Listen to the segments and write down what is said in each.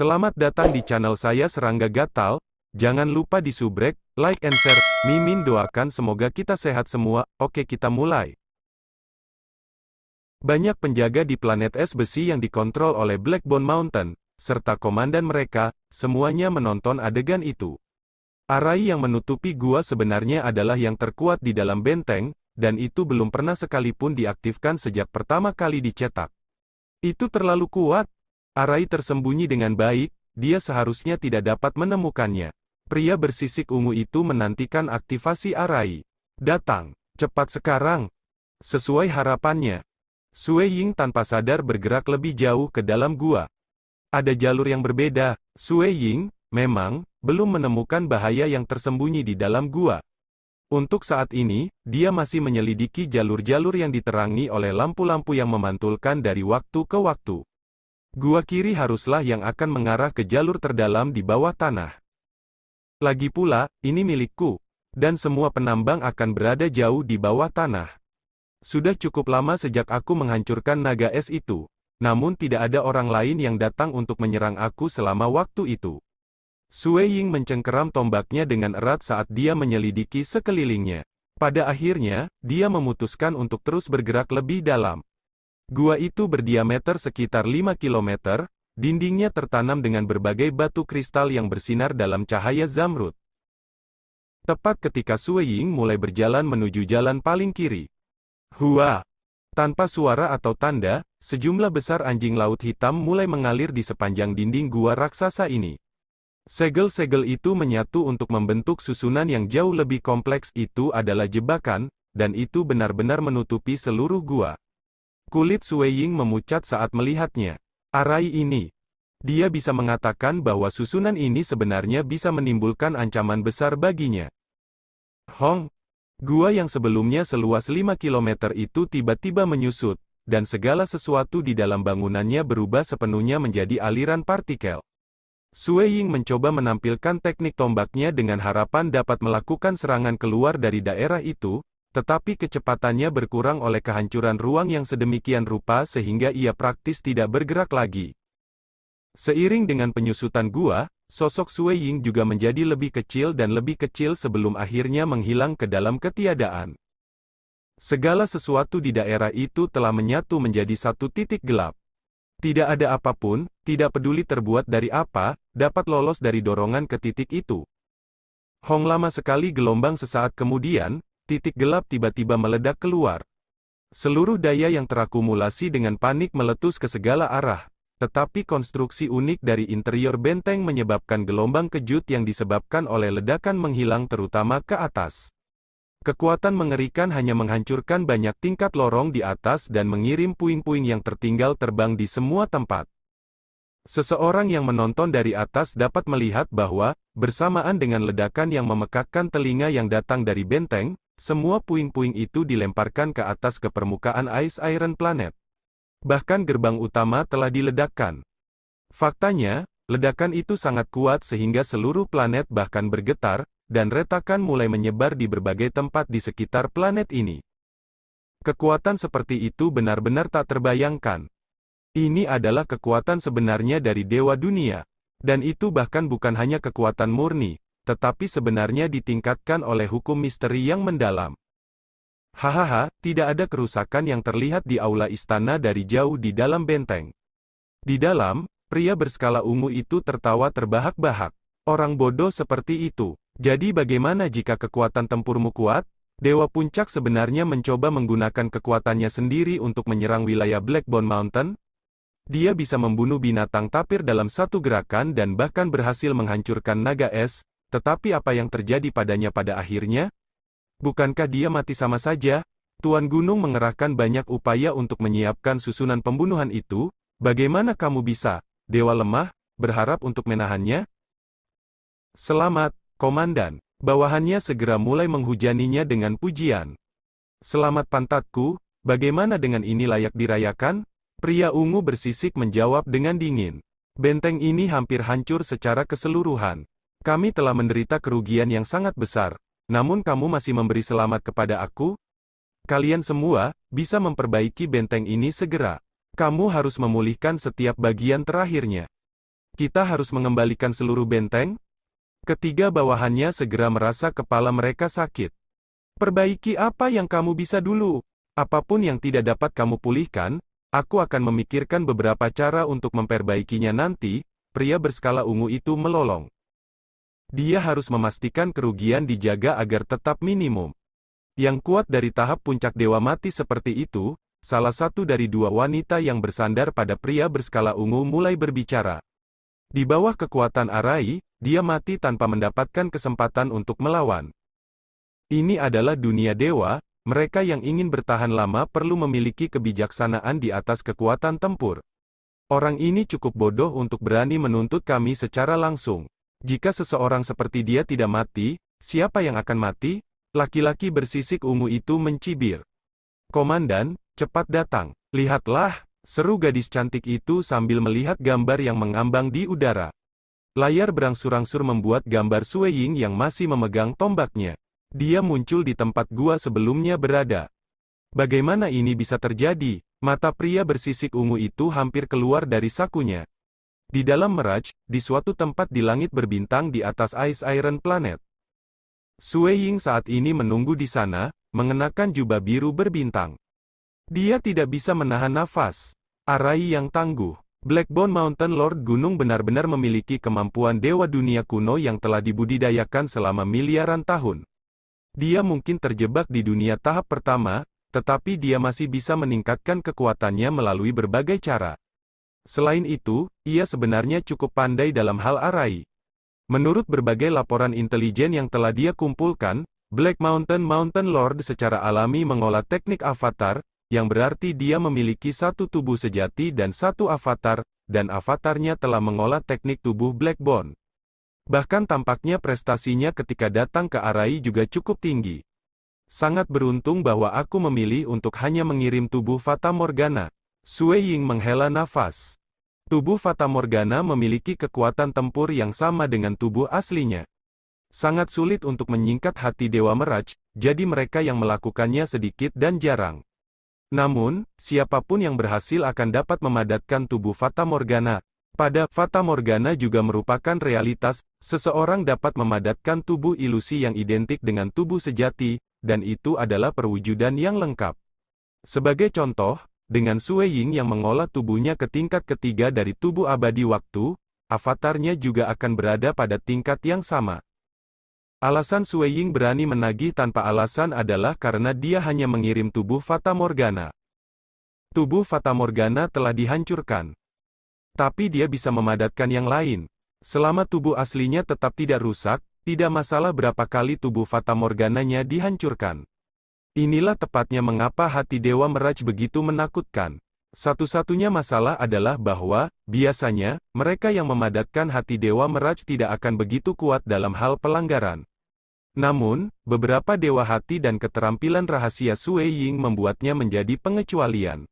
Selamat datang di channel saya Serangga Gatal. Jangan lupa di subrek, like and share. Mimin doakan semoga kita sehat semua. Oke, kita mulai. Banyak penjaga di planet es besi yang dikontrol oleh Blackbone Mountain, serta komandan mereka, semuanya menonton adegan itu. Arai yang menutupi gua sebenarnya adalah yang terkuat di dalam benteng, dan itu belum pernah sekalipun diaktifkan sejak pertama kali dicetak. Itu terlalu kuat. Arai tersembunyi dengan baik, dia seharusnya tidak dapat menemukannya. Pria bersisik ungu itu menantikan aktivasi Arai. Datang, cepat sekarang. Sesuai harapannya, Sue Ying tanpa sadar bergerak lebih jauh ke dalam gua. Ada jalur yang berbeda. Sue Ying, memang, belum menemukan bahaya yang tersembunyi di dalam gua. Untuk saat ini, dia masih menyelidiki jalur-jalur yang diterangi oleh lampu-lampu yang memantulkan dari waktu ke waktu. Gua kiri haruslah yang akan mengarah ke jalur terdalam di bawah tanah. Lagi pula, ini milikku. Dan semua penambang akan berada jauh di bawah tanah. Sudah cukup lama sejak aku menghancurkan naga es itu. Namun tidak ada orang lain yang datang untuk menyerang aku selama waktu itu. Sue Ying mencengkeram tombaknya dengan erat saat dia menyelidiki sekelilingnya. Pada akhirnya, dia memutuskan untuk terus bergerak lebih dalam. Gua itu berdiameter sekitar 5 km, dindingnya tertanam dengan berbagai batu kristal yang bersinar dalam cahaya zamrud. Tepat ketika Sue Ying mulai berjalan menuju jalan paling kiri. Hua! Tanpa suara atau tanda, sejumlah besar anjing laut hitam mulai mengalir di sepanjang dinding gua raksasa ini. Segel-segel itu menyatu untuk membentuk susunan yang jauh lebih kompleks. Itu adalah jebakan, dan itu benar-benar menutupi seluruh gua. Kulit Sue Ying memucat saat melihatnya. Arai ini. Dia bisa mengatakan bahwa susunan ini sebenarnya bisa menimbulkan ancaman besar baginya. Hong! Gua yang sebelumnya seluas 5 km itu tiba-tiba menyusut, dan segala sesuatu di dalam bangunannya berubah sepenuhnya menjadi aliran partikel. Sue Ying mencoba menampilkan teknik tombaknya dengan harapan dapat melakukan serangan keluar dari daerah itu, tetapi kecepatannya berkurang oleh kehancuran ruang yang sedemikian rupa sehingga ia praktis tidak bergerak lagi. Seiring dengan penyusutan gua, sosok Sue Ying juga menjadi lebih kecil dan lebih kecil sebelum akhirnya menghilang ke dalam ketiadaan. Segala sesuatu di daerah itu telah menyatu menjadi satu titik gelap. Tidak ada apapun, tidak peduli terbuat dari apa, dapat lolos dari dorongan ke titik itu. Hong, lama sekali gelombang sesaat kemudian, titik gelap tiba-tiba meledak keluar. Seluruh daya yang terakumulasi dengan panik meletus ke segala arah. Tetapi konstruksi unik dari interior benteng menyebabkan gelombang kejut yang disebabkan oleh ledakan menghilang terutama ke atas. Kekuatan mengerikan hanya menghancurkan banyak tingkat lorong di atas dan mengirim puing-puing yang tertinggal terbang di semua tempat. Seseorang yang menonton dari atas dapat melihat bahwa, bersamaan dengan ledakan yang memekakkan telinga yang datang dari benteng, semua puing-puing itu dilemparkan ke atas ke permukaan Ice Iron Planet. Bahkan gerbang utama telah diledakkan. Faktanya, ledakan itu sangat kuat sehingga seluruh planet bahkan bergetar, dan retakan mulai menyebar di berbagai tempat di sekitar planet ini. Kekuatan seperti itu benar-benar tak terbayangkan. Ini adalah kekuatan sebenarnya dari Dewa Dunia. Dan itu bahkan bukan hanya kekuatan murni, tetapi sebenarnya ditingkatkan oleh hukum misteri yang mendalam. Hahaha, tidak ada kerusakan yang terlihat di aula istana dari jauh di dalam benteng. Di dalam, pria berskala ungu itu tertawa terbahak-bahak. Orang bodoh seperti itu. Jadi bagaimana jika kekuatan tempurmu kuat? Dewa Puncak sebenarnya mencoba menggunakan kekuatannya sendiri untuk menyerang wilayah Blackbone Mountain. Dia bisa membunuh binatang tapir dalam satu gerakan dan bahkan berhasil menghancurkan naga es, tetapi apa yang terjadi padanya pada akhirnya? Bukankah dia mati sama saja? Tuan Gunung mengerahkan banyak upaya untuk menyiapkan susunan pembunuhan itu. Bagaimana kamu bisa, Dewa Lemah, berharap untuk menahannya? Selamat, Komandan. Bawahannya segera mulai menghujaninya dengan pujian. Selamat pantatku, bagaimana dengan ini layak dirayakan? Pria ungu bersisik menjawab dengan dingin. Benteng ini hampir hancur secara keseluruhan. Kami telah menderita kerugian yang sangat besar. Namun kamu masih memberi selamat kepada aku? Kalian semua, bisa memperbaiki benteng ini segera. Kamu harus memulihkan setiap bagian terakhirnya. Kita harus mengembalikan seluruh benteng? Ketiga bawahannya segera merasa kepala mereka sakit. Perbaiki apa yang kamu bisa dulu. Apapun yang tidak dapat kamu pulihkan, aku akan memikirkan beberapa cara untuk memperbaikinya nanti. Pria berskala ungu itu melolong. Dia harus memastikan kerugian dijaga agar tetap minimum. Yang kuat dari tahap puncak dewa mati seperti itu, salah satu dari dua wanita yang bersandar pada pria berskala ungu mulai berbicara. Di bawah kekuatan Arai, dia mati tanpa mendapatkan kesempatan untuk melawan. Ini adalah dunia dewa, mereka yang ingin bertahan lama perlu memiliki kebijaksanaan di atas kekuatan tempur. Orang ini cukup bodoh untuk berani menuntut kami secara langsung. Jika seseorang seperti dia tidak mati, siapa yang akan mati? Laki-laki bersisik ungu itu mencibir. Komandan, cepat datang. Lihatlah, seru gadis cantik itu sambil melihat gambar yang mengambang di udara. Layar berangsur-angsur membuat gambar Sue Ying yang masih memegang tombaknya. Dia muncul di tempat gua sebelumnya berada. Bagaimana ini bisa terjadi? Mata pria bersisik ungu itu hampir keluar dari sakunya. Di dalam Mirage, di suatu tempat di langit berbintang di atas Ice Iron Planet. Sue Ying saat ini menunggu di sana, mengenakan jubah biru berbintang. Dia tidak bisa menahan nafas. Arai yang tangguh. Blackbone Mountain Lord Gunung benar-benar memiliki kemampuan dewa dunia kuno yang telah dibudidayakan selama miliaran tahun. Dia mungkin terjebak di dunia tahap pertama, tetapi dia masih bisa meningkatkan kekuatannya melalui berbagai cara. Selain itu, ia sebenarnya cukup pandai dalam hal Arai. Menurut berbagai laporan intelijen yang telah dia kumpulkan, Black Mountain Lord secara alami mengolah teknik avatar, yang berarti dia memiliki satu tubuh sejati dan satu avatar, dan avatarnya telah mengolah teknik tubuh Blackbone. Bahkan tampaknya prestasinya ketika datang ke Arai juga cukup tinggi. Sangat beruntung bahwa aku memilih untuk hanya mengirim tubuh Fata Morgana. Sue Ying menghela nafas. Tubuh Fata Morgana memiliki kekuatan tempur yang sama dengan tubuh aslinya. Sangat sulit untuk menyingkat hati Dewa Mirage, jadi mereka yang melakukannya sedikit dan jarang. Namun, siapapun yang berhasil akan dapat memadatkan tubuh Fata Morgana. Pada Fata Morgana juga merupakan realitas, seseorang dapat memadatkan tubuh ilusi yang identik dengan tubuh sejati, dan itu adalah perwujudan yang lengkap. Sebagai contoh, dengan Sue Ying yang mengolah tubuhnya ke tingkat ketiga dari tubuh abadi waktu, avatarnya juga akan berada pada tingkat yang sama. Alasan Sue Ying berani menagih tanpa alasan adalah karena dia hanya mengirim tubuh Fata Morgana. Tubuh Fata Morgana telah dihancurkan. Tapi dia bisa memadatkan yang lain. Selama tubuh aslinya tetap tidak rusak, tidak masalah berapa kali tubuh Fata Morgananya dihancurkan. Inilah tepatnya mengapa hati Dewa Mirage begitu menakutkan. Satu-satunya masalah adalah bahwa, biasanya, mereka yang memadatkan hati Dewa Mirage tidak akan begitu kuat dalam hal pelanggaran. Namun, beberapa dewa hati dan keterampilan rahasia Sue Ying membuatnya menjadi pengecualian.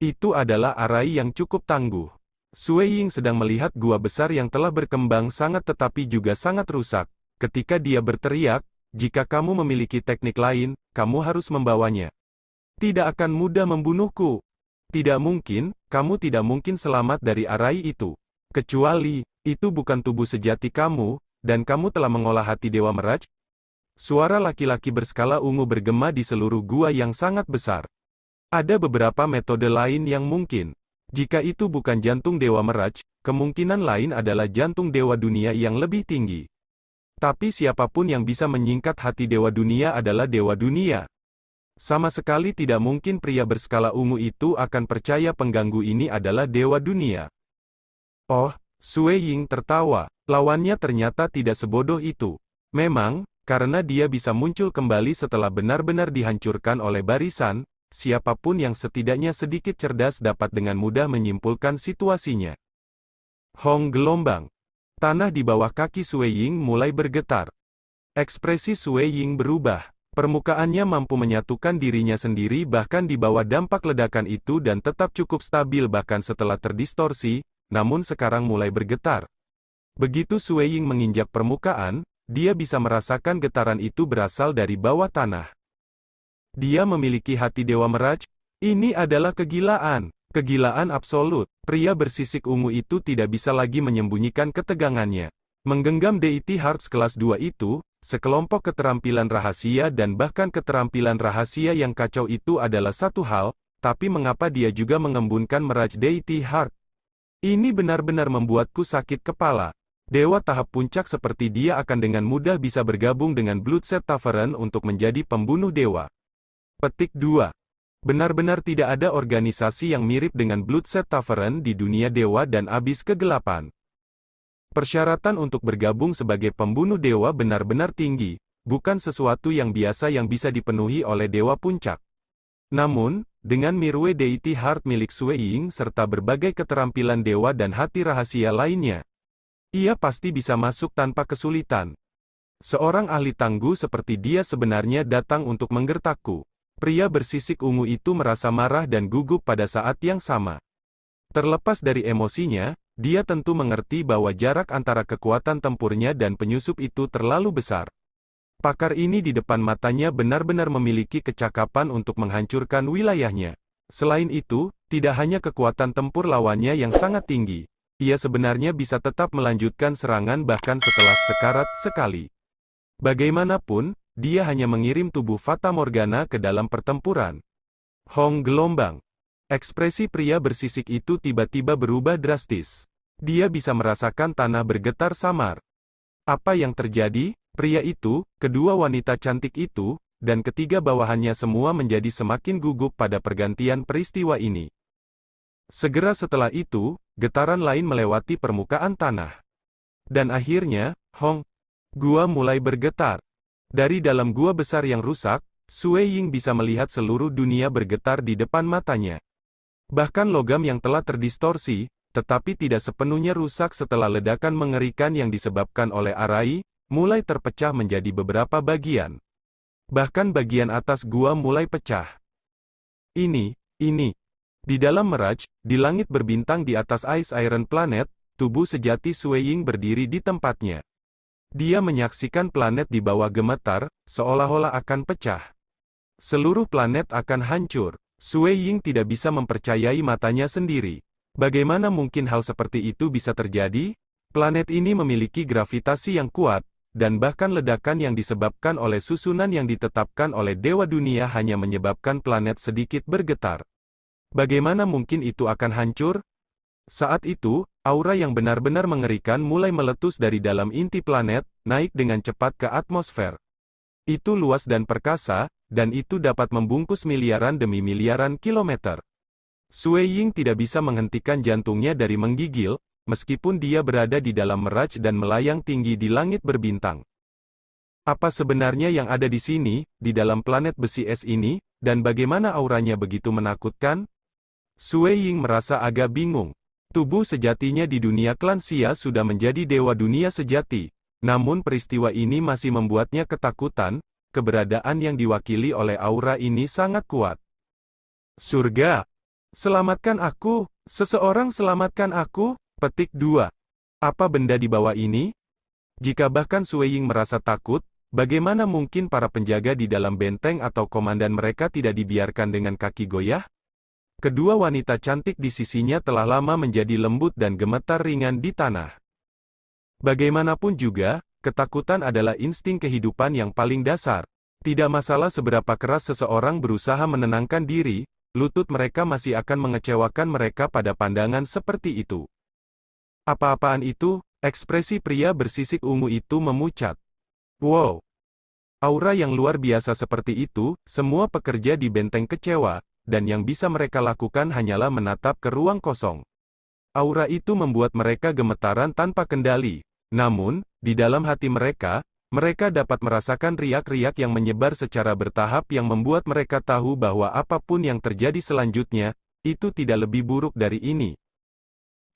Itu adalah Arai yang cukup tangguh. Sue Ying sedang melihat gua besar yang telah berkembang sangat tetapi juga sangat rusak. Ketika dia berteriak, jika kamu memiliki teknik lain, kamu harus membawanya. Tidak akan mudah membunuhku. Tidak mungkin, kamu tidak mungkin selamat dari Arai itu. Kecuali, itu bukan tubuh sejati kamu, dan kamu telah mengolah hati Dewa Mirage. Suara laki-laki berskala ungu bergema di seluruh gua yang sangat besar. Ada beberapa metode lain yang mungkin. Jika itu bukan jantung Dewa Mirage, kemungkinan lain adalah jantung Dewa Dunia yang lebih tinggi. Tapi siapapun yang bisa menyingkat hati Dewa Dunia adalah Dewa Dunia. Sama sekali tidak mungkin pria berskala ungu itu akan percaya pengganggu ini adalah Dewa Dunia. Oh, Sue Ying tertawa. Lawannya ternyata tidak sebodoh itu. Memang, karena dia bisa muncul kembali setelah benar-benar dihancurkan oleh barisan, siapapun yang setidaknya sedikit cerdas dapat dengan mudah menyimpulkan situasinya. Hong gelombang. Tanah di bawah kaki Sue Ying mulai bergetar. Ekspresi Sue Ying berubah. Permukaannya mampu menyatukan dirinya sendiri bahkan di bawah dampak ledakan itu dan tetap cukup stabil bahkan setelah terdistorsi, namun sekarang mulai bergetar. Begitu Sue Ying menginjak permukaan, dia bisa merasakan getaran itu berasal dari bawah tanah. Dia memiliki hati Dewa Mirage. Ini adalah kegilaan. Kegilaan absolut. Pria bersisik ungu itu tidak bisa lagi menyembunyikan ketegangannya. Menggenggam Deity Hearts kelas 2 itu, sekelompok keterampilan rahasia dan bahkan keterampilan rahasia yang kacau itu adalah satu hal, tapi mengapa dia juga mengembunkan Mirage Deity Heart? Ini benar-benar membuatku sakit kepala. Dewa tahap puncak seperti dia akan dengan mudah bisa bergabung dengan Bloodset Tavern untuk menjadi pembunuh dewa. Petik 2. Benar-benar tidak ada organisasi yang mirip dengan Bloodset Tavern di dunia dewa dan abis kegelapan. Persyaratan untuk bergabung sebagai pembunuh dewa benar-benar tinggi, bukan sesuatu yang biasa yang bisa dipenuhi oleh dewa puncak. Namun, dengan Mirwe Deity Heart milik Sue Ying serta berbagai keterampilan dewa dan hati rahasia lainnya, ia pasti bisa masuk tanpa kesulitan. Seorang ahli tangguh seperti dia sebenarnya datang untuk menggertakku. Pria bersisik ungu itu merasa marah dan gugup pada saat yang sama. Terlepas dari emosinya, dia tentu mengerti bahwa jarak antara kekuatan tempurnya dan penyusup itu terlalu besar. Pakar ini di depan matanya benar-benar memiliki kecakapan untuk menghancurkan wilayahnya. Selain itu, tidak hanya kekuatan tempur lawannya yang sangat tinggi, ia sebenarnya bisa tetap melanjutkan serangan bahkan setelah sekarat sekali. Bagaimanapun, dia hanya mengirim tubuh Fata Morgana ke dalam pertempuran. Hong gelombang. Ekspresi pria bersisik itu tiba-tiba berubah drastis. Dia bisa merasakan tanah bergetar samar. Apa yang terjadi? Pria itu, kedua wanita cantik itu, dan ketiga bawahannya semua menjadi semakin gugup pada pergantian peristiwa ini. Segera setelah itu, getaran lain melewati permukaan tanah. Dan akhirnya, gua mulai bergetar. Dari dalam gua besar yang rusak, Sue Ying bisa melihat seluruh dunia bergetar di depan matanya. Bahkan logam yang telah terdistorsi, tetapi tidak sepenuhnya rusak setelah ledakan mengerikan yang disebabkan oleh Arai, mulai terpecah menjadi beberapa bagian. Bahkan bagian atas gua mulai pecah. Ini. Di dalam Mirage, di langit berbintang di atas Ice Iron Planet, tubuh sejati Sue Ying berdiri di tempatnya. Dia menyaksikan planet di bawah gemetar, seolah-olah akan pecah. Seluruh planet akan hancur. Sue Ying tidak bisa mempercayai matanya sendiri. Bagaimana mungkin hal seperti itu bisa terjadi? Planet ini memiliki gravitasi yang kuat, dan bahkan ledakan yang disebabkan oleh susunan yang ditetapkan oleh Dewa Dunia hanya menyebabkan planet sedikit bergetar. Bagaimana mungkin itu akan hancur? Saat itu, aura yang benar-benar mengerikan mulai meletus dari dalam inti planet, naik dengan cepat ke atmosfer. Itu luas dan perkasa, dan itu dapat membungkus miliaran demi miliaran kilometer. Sue Ying tidak bisa menghentikan jantungnya dari menggigil, meskipun dia berada di dalam Mirage dan melayang tinggi di langit berbintang. Apa sebenarnya yang ada di sini, di dalam planet besi es ini, dan bagaimana auranya begitu menakutkan? Sue Ying merasa agak bingung. Tubuh sejatinya di dunia klan Xia sudah menjadi dewa dunia sejati, namun peristiwa ini masih membuatnya ketakutan. Keberadaan yang diwakili oleh aura ini sangat kuat. Surga! Selamatkan aku! Seseorang selamatkan aku! Petik 2. Apa benda di bawah ini? Jika bahkan Sue Ying merasa takut, bagaimana mungkin para penjaga di dalam benteng atau komandan mereka tidak dibiarkan dengan kaki goyah? Kedua wanita cantik di sisinya telah lama menjadi lembut dan gemetar ringan di tanah. Bagaimanapun juga, ketakutan adalah insting kehidupan yang paling dasar. Tidak masalah seberapa keras seseorang berusaha menenangkan diri, lutut mereka masih akan mengecewakan mereka pada pandangan seperti itu. Apa-apaan itu? Ekspresi pria bersisik ungu itu memucat. Wow! Aura yang luar biasa seperti itu, semua pekerja di benteng kecewa, dan yang bisa mereka lakukan hanyalah menatap ke ruang kosong. Aura itu membuat mereka gemetaran tanpa kendali. Namun, di dalam hati mereka dapat merasakan riak-riak yang menyebar secara bertahap yang membuat mereka tahu bahwa apapun yang terjadi selanjutnya, itu tidak lebih buruk dari ini.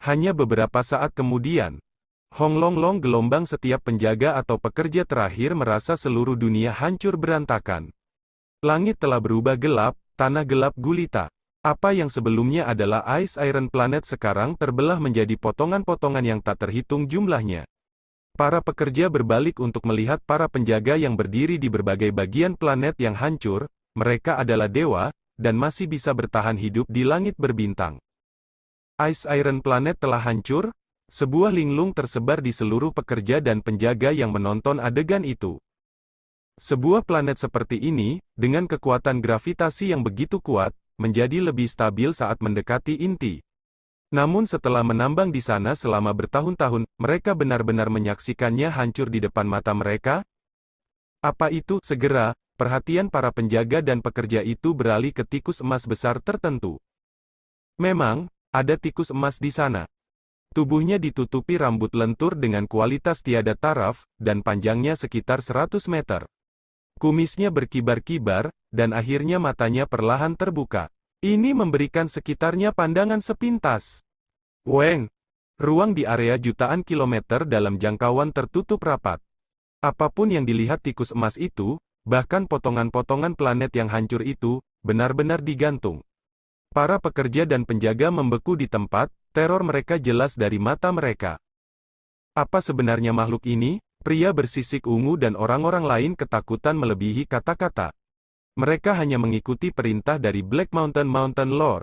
Hanya beberapa saat kemudian, Honglonglong gelombang setiap penjaga atau pekerja terakhir merasa seluruh dunia hancur berantakan. Langit telah berubah gelap, tanah gelap gulita. Apa yang sebelumnya adalah Ice Iron Planet sekarang terbelah menjadi potongan-potongan yang tak terhitung jumlahnya. Para pekerja berbalik untuk melihat para penjaga yang berdiri di berbagai bagian planet yang hancur. Mereka adalah dewa, dan masih bisa bertahan hidup di langit berbintang. Ice Iron Planet telah hancur? Sebuah linglung tersebar di seluruh pekerja dan penjaga yang menonton adegan itu. Sebuah planet seperti ini, dengan kekuatan gravitasi yang begitu kuat, menjadi lebih stabil saat mendekati inti. Namun setelah menambang di sana selama bertahun-tahun, mereka benar-benar menyaksikannya hancur di depan mata mereka? Apa itu? Segera, perhatian para penjaga dan pekerja itu beralih ke tikus emas besar tertentu. Memang, ada tikus emas di sana. Tubuhnya ditutupi rambut lentur dengan kualitas tiada taraf, dan panjangnya sekitar 100 meter. Kumisnya berkibar-kibar, dan akhirnya matanya perlahan terbuka. Ini memberikan sekitarnya pandangan sepintas. Weng! Ruang di area jutaan kilometer dalam jangkauan tertutup rapat. Apapun yang dilihat tikus emas itu, bahkan potongan-potongan planet yang hancur itu, benar-benar digantung. Para pekerja dan penjaga membeku di tempat, teror mereka jelas dari mata mereka. Apa sebenarnya makhluk ini? Pria bersisik ungu dan orang-orang lain ketakutan melebihi kata-kata. Mereka hanya mengikuti perintah dari Black Mountain Mountain Lord.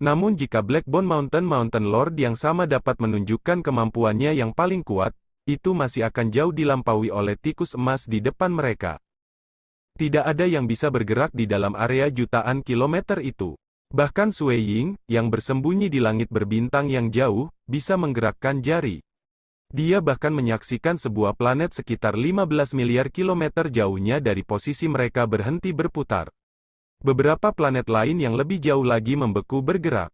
Namun jika Blackbone Mountain Lord yang sama dapat menunjukkan kemampuannya yang paling kuat, itu masih akan jauh dilampaui oleh tikus emas di depan mereka. Tidak ada yang bisa bergerak di dalam area jutaan kilometer itu. Bahkan Sui Ying, yang bersembunyi di langit berbintang yang jauh, bisa menggerakkan jari. Dia bahkan menyaksikan sebuah planet sekitar 15 miliar kilometer jauhnya dari posisi mereka berhenti berputar. Beberapa planet lain yang lebih jauh lagi membeku bergerak.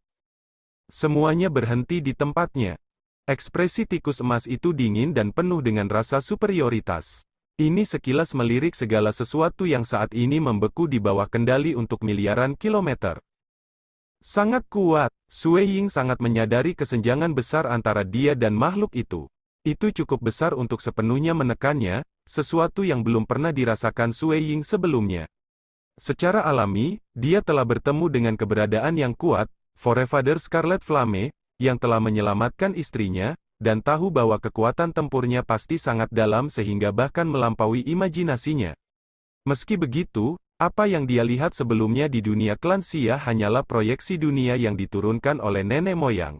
Semuanya berhenti di tempatnya. Ekspresi tikus emas itu dingin dan penuh dengan rasa superioritas. Ini sekilas melirik segala sesuatu yang saat ini membeku di bawah kendali untuk miliaran kilometer. Sangat kuat, Sui Ying sangat menyadari kesenjangan besar antara dia dan makhluk itu. Itu cukup besar untuk sepenuhnya menekannya, sesuatu yang belum pernah dirasakan Sui Ying sebelumnya. Secara alami, dia telah bertemu dengan keberadaan yang kuat, Forefather Scarlet Flame, yang telah menyelamatkan istrinya, dan tahu bahwa kekuatan tempurnya pasti sangat dalam sehingga bahkan melampaui imajinasinya. Meski begitu, apa yang dia lihat sebelumnya di dunia klan Xia hanyalah proyeksi dunia yang diturunkan oleh nenek moyang.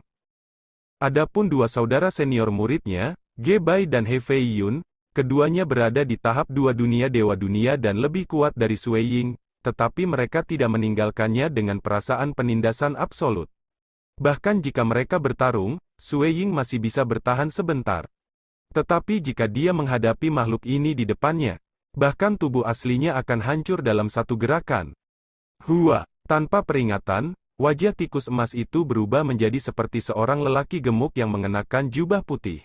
Adapun dua saudara senior muridnya, Ge Bai dan He Fei Yun, keduanya berada di tahap dua dunia dewa dunia dan lebih kuat dari Sui Ying, tetapi mereka tidak meninggalkannya dengan perasaan penindasan absolut. Bahkan jika mereka bertarung, Sui Ying masih bisa bertahan sebentar. Tetapi jika dia menghadapi makhluk ini di depannya, bahkan tubuh aslinya akan hancur dalam satu gerakan. Hua! Tanpa peringatan, wajah tikus emas itu berubah menjadi seperti seorang lelaki gemuk yang mengenakan jubah putih.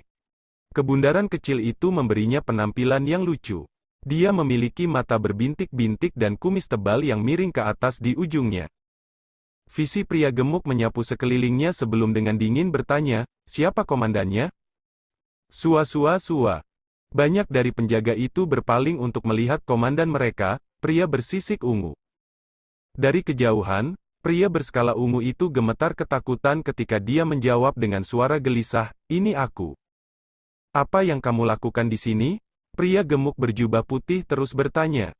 Kebundaran kecil itu memberinya penampilan yang lucu. Dia memiliki mata berbintik-bintik dan kumis tebal yang miring ke atas di ujungnya. Visi pria gemuk menyapu sekelilingnya sebelum dengan dingin bertanya, "Siapa komandannya?" Sua. Banyak dari penjaga itu berpaling untuk melihat komandan mereka, pria bersisik ungu. Dari kejauhan, pria berskala ungu itu gemetar ketakutan ketika dia menjawab dengan suara gelisah, "Ini aku." "Apa yang kamu lakukan di sini?" Pria gemuk berjubah putih terus bertanya.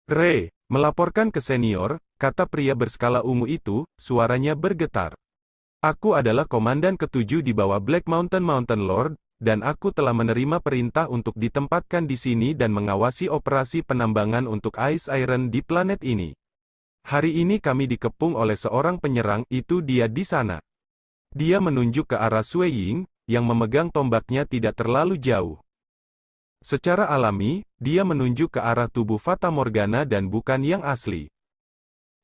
"Re, melaporkan ke senior," kata pria berskala ungu itu, suaranya bergetar. "Aku adalah komandan ketujuh di bawah Black Mountain Lord, dan aku telah menerima perintah untuk ditempatkan di sini dan mengawasi operasi penambangan untuk Ice Iron di planet ini. Hari ini kami dikepung oleh seorang penyerang, itu dia di sana." Dia menunjuk ke arah Sui Ying, yang memegang tombaknya tidak terlalu jauh. Secara alami, dia menunjuk ke arah tubuh Fata Morgana dan bukan yang asli.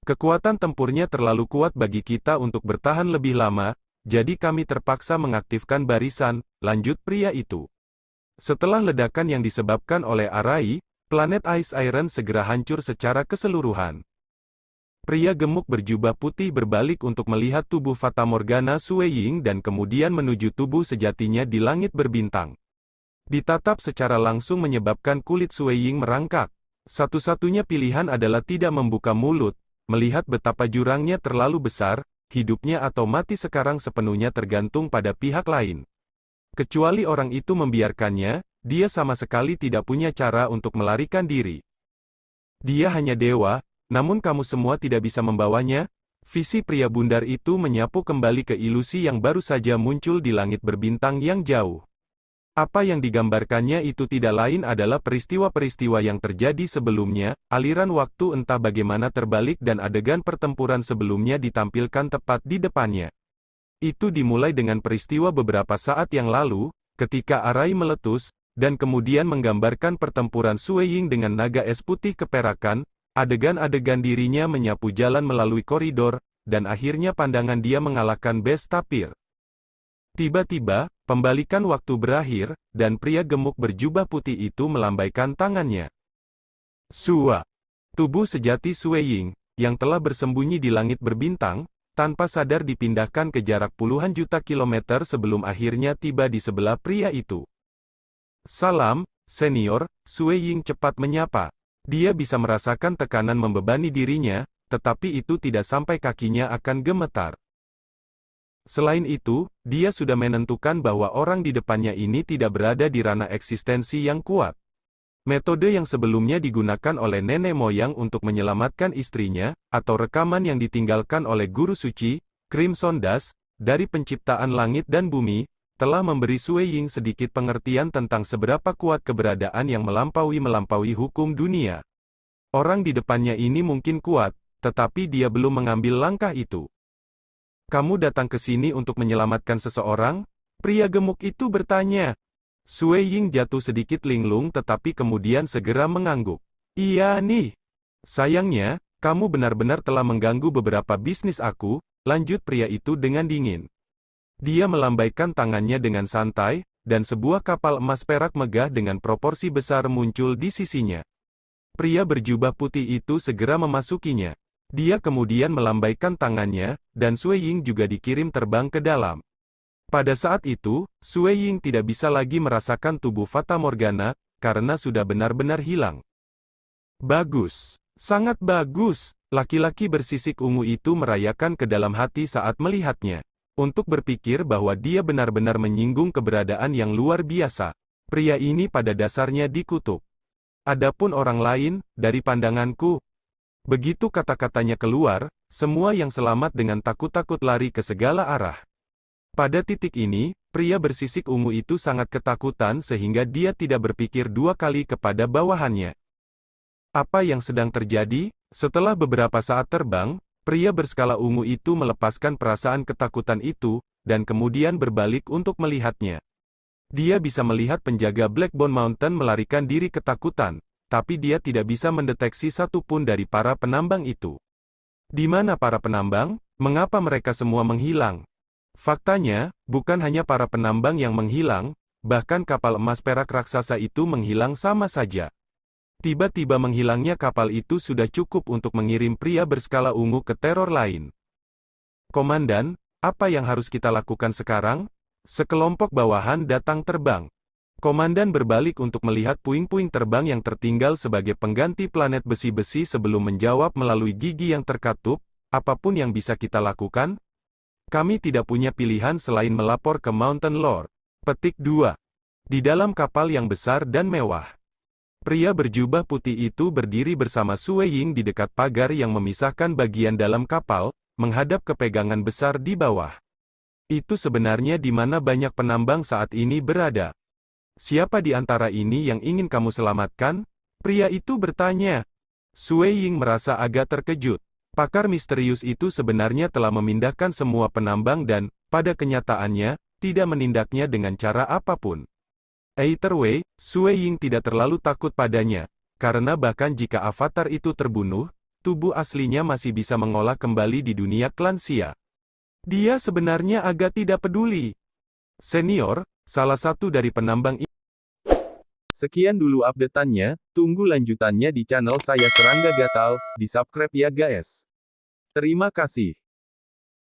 "Kekuatan tempurnya terlalu kuat bagi kita untuk bertahan lebih lama, jadi kami terpaksa mengaktifkan barisan," lanjut pria itu. Setelah ledakan yang disebabkan oleh Arai, planet Ice Iron segera hancur secara keseluruhan. Pria gemuk berjubah putih berbalik untuk melihat tubuh Fata Morgana Sui Ying dan kemudian menuju tubuh sejatinya di langit berbintang. Ditatap secara langsung menyebabkan kulit Sui Ying merangkak. Satu-satunya pilihan adalah tidak membuka mulut, melihat betapa jurangnya terlalu besar, hidupnya atau mati sekarang sepenuhnya tergantung pada pihak lain. Kecuali orang itu membiarkannya, dia sama sekali tidak punya cara untuk melarikan diri. "Dia hanya dewa, namun kamu semua tidak bisa membawanya?" Visi pria bundar itu menyapu kembali ke ilusi yang baru saja muncul di langit berbintang yang jauh. Apa yang digambarkannya itu tidak lain adalah peristiwa-peristiwa yang terjadi sebelumnya, aliran waktu entah bagaimana terbalik dan adegan pertempuran sebelumnya ditampilkan tepat di depannya. Itu dimulai dengan peristiwa beberapa saat yang lalu, ketika Arai meletus, dan kemudian menggambarkan pertempuran Sue Ying dengan naga es putih keperakan, adegan-adegan dirinya menyapu jalan melalui koridor, dan akhirnya pandangan dia mengalahkan Bes Tapir. Tiba-tiba, pembalikan waktu berakhir, dan pria gemuk berjubah putih itu melambaikan tangannya. Sua. Tubuh sejati Sue Ying, yang telah bersembunyi di langit berbintang, tanpa sadar dipindahkan ke jarak puluhan juta kilometer sebelum akhirnya tiba di sebelah pria itu. Salam, senior, Sue Ying cepat menyapa. Dia bisa merasakan tekanan membebani dirinya, tetapi itu tidak sampai kakinya akan gemetar. Selain itu, dia sudah menentukan bahwa orang di depannya ini tidak berada di ranah eksistensi yang kuat. Metode yang sebelumnya digunakan oleh nenek moyang untuk menyelamatkan istrinya, atau rekaman yang ditinggalkan oleh guru suci, Crimson Dash, dari penciptaan langit dan bumi, telah memberi Sue Ying sedikit pengertian tentang seberapa kuat keberadaan yang melampaui hukum dunia. Orang di depannya ini mungkin kuat, tetapi dia belum mengambil langkah itu. Kamu datang ke sini untuk menyelamatkan seseorang? Pria gemuk itu bertanya. Sue Ying jatuh sedikit linglung tetapi kemudian segera mengangguk. Iya nih. Sayangnya, kamu benar-benar telah mengganggu beberapa bisnis aku, lanjut pria itu dengan dingin. Dia melambaikan tangannya dengan santai, dan sebuah kapal emas perak megah dengan proporsi besar muncul di sisinya. Pria berjubah putih itu segera memasukinya. Dia kemudian melambaikan tangannya, dan Sue Ying juga dikirim terbang ke dalam. Pada saat itu, Sue Ying tidak bisa lagi merasakan tubuh Fata Morgana, karena sudah benar-benar hilang. Bagus. Sangat bagus. Laki-laki bersisik ungu itu merayakan ke dalam hati saat melihatnya. Untuk berpikir bahwa dia benar-benar menyinggung keberadaan yang luar biasa. Pria ini pada dasarnya dikutuk. Adapun orang lain, dari pandanganku, begitu kata-katanya keluar, semua yang selamat dengan takut-takut lari ke segala arah. Pada titik ini, pria bersisik ungu itu sangat ketakutan sehingga dia tidak berpikir dua kali kepada bawahannya. Apa yang sedang terjadi? Setelah beberapa saat terbang, pria berskala ungu itu melepaskan perasaan ketakutan itu, dan kemudian berbalik untuk melihatnya. Dia bisa melihat penjaga Blackbone Mountain melarikan diri ketakutan, tapi dia tidak bisa mendeteksi satupun dari para penambang itu. Di mana para penambang? Mengapa mereka semua menghilang? Faktanya, bukan hanya para penambang yang menghilang, bahkan kapal emas perak raksasa itu menghilang sama saja. Tiba-tiba menghilangnya kapal itu sudah cukup untuk mengirim pria berskala ungu ke teror lain. Komandan, apa yang harus kita lakukan sekarang? Sekelompok bawahan datang terbang. Komandan berbalik untuk melihat puing-puing terbang yang tertinggal sebagai pengganti planet besi-besi sebelum menjawab melalui gigi yang terkatup, apapun yang bisa kita lakukan? Kami tidak punya pilihan selain melapor ke Mountain Lord. Petik 2. Di dalam kapal yang besar dan mewah. Pria berjubah putih itu berdiri bersama Sue Ying di dekat pagar yang memisahkan bagian dalam kapal, menghadap ke pegangan besar di bawah. Itu sebenarnya di mana banyak penambang saat ini berada. Siapa di antara ini yang ingin kamu selamatkan? Pria itu bertanya. Sue Ying merasa agak terkejut. Pakar misterius itu sebenarnya telah memindahkan semua penambang dan, pada kenyataannya, tidak menindaknya dengan cara apapun. Either way, Sue Ying tidak terlalu takut padanya, karena bahkan jika avatar itu terbunuh, tubuh aslinya masih bisa mengolah kembali di dunia klan Xia. Dia sebenarnya agak tidak peduli. Senior, salah satu dari penambang ini. Sekian dulu update-annya, tunggu lanjutannya di channel saya Serangga Gatal, di subscribe ya guys. Terima kasih.